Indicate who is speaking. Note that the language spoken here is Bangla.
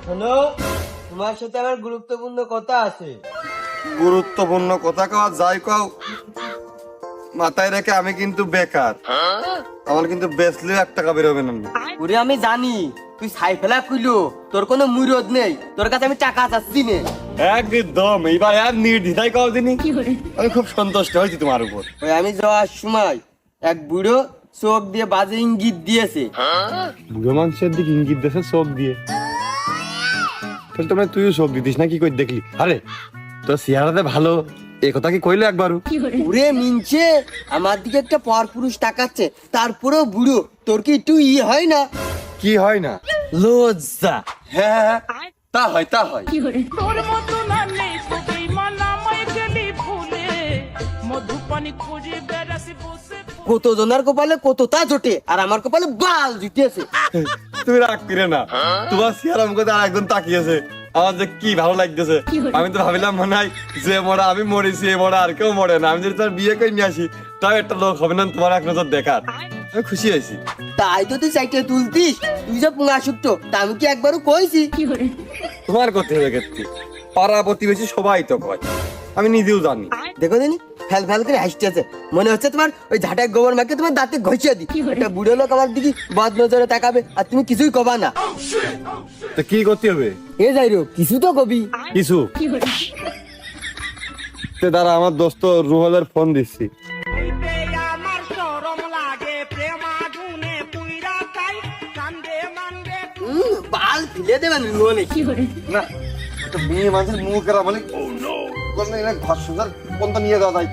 Speaker 1: শোনো, তোমার সাথে আমার গুরুত্বপূর্ণ কথা আছে।
Speaker 2: গুরুত্বপূর্ণ কথা কওয়া যাই কও, মাথায় রেখে আমি কিন্তু বেকার। আমার কিন্তু বেচলেও 1 টাকা বেরোবে না।
Speaker 1: ওরে আমি জানি তুই সাইফেলা কইলো, তোর কোনো মুরদ নেই, তোর কাছে আমি টাকা চাচ্ছি নে।
Speaker 2: একদম, এইবার আর নির্দ্বিধায় কও দিনি। আমি খুব সন্তুষ্ট হয়েছি তোমার উপর।
Speaker 1: ওই আমি যাওয়ার সময় এক বুড়ো চোখ দিয়ে বাজে ইঙ্গিত দিয়েছে।
Speaker 2: বুড়ো মানুষের দিকে ইঙ্গিত দেশে চোখ দিয়ে, তাহলে তোমরা তুইও চোখ দিতিস না? কি করে দেখলি? আরে তোর চেহারাতে ভালো, এ কথা কি কইলো একবারও?
Speaker 1: ওরে মিনছে, আমার দিকে একটা পরপুরুষ তাকাচ্ছে, তারপরেও বুড়ো, তোর কি একটু হয় না?
Speaker 2: কি হয় না?
Speaker 1: লজ্জা।
Speaker 2: হ্যাঁ, তা হয়, তা হয়।
Speaker 3: তোর মতো না নেই তোকেই মানামাই গেলি ভুলে মধুপানি খুঁজে বেড়াসি বসে
Speaker 1: কত জনের কপালে কত তা জোটে, আর আমার কপালে বাল জুটিয়েছে।
Speaker 2: তুমি রাগ করে না, তোমার চেহারা মুখে আর একজন তাকিয়েছে, আমার যে কি ভালো লাগতেছে। আমি তো ভাবিলাম মনে হয় যে মরা আমি মরেছি, এ মরা আর কেউ মরে না। আমি যদি তার বিয়ে করে নিয়ে আসি, তাও একটা লোক হবে না তোমার এক নজর দেখার। আমি খুশি হয়েছি।
Speaker 1: তাই তো তুই সাইকেল তুলতিস, তুই যে পুঙা শুকতো, তা আমি কি একবারও কইছি?
Speaker 2: তোমার করতে হবে ক্ষেত্রে, পাড়া প্রতিবেশী সবাই তো কয়, আমি নিজেও জানি।
Speaker 1: দেখো দিনি ফেল ফেল করে হাসতেছে, মনে হচ্ছে তোমার ওই ঝাঁটায় গোবর মাকে তোমার দাঁতে ঘষিয়ে দি। একটা বুড়ো লোক আমার দিকে বদ নজরে তাকাবে, আর তুমি কিছুই কবা না।
Speaker 2: তো কি করতে হবে?
Speaker 1: এ যাই রো, কিছু তো কবি।
Speaker 2: কিছু দাঁড়া, আমার দোস্ত রুহলের ফোন দিচ্ছি।
Speaker 3: হইতে আমার শরম লাগে প্রেম আগুনে পুইরা তাই কান্দে মান্দে
Speaker 1: বাল ফিলে দেবেন রুহলে।
Speaker 2: না, একটা মেয়ে মানুষের মুখ এরা বলে ঘর সোজার কোনটা নিয়ে যাওয়া যায়।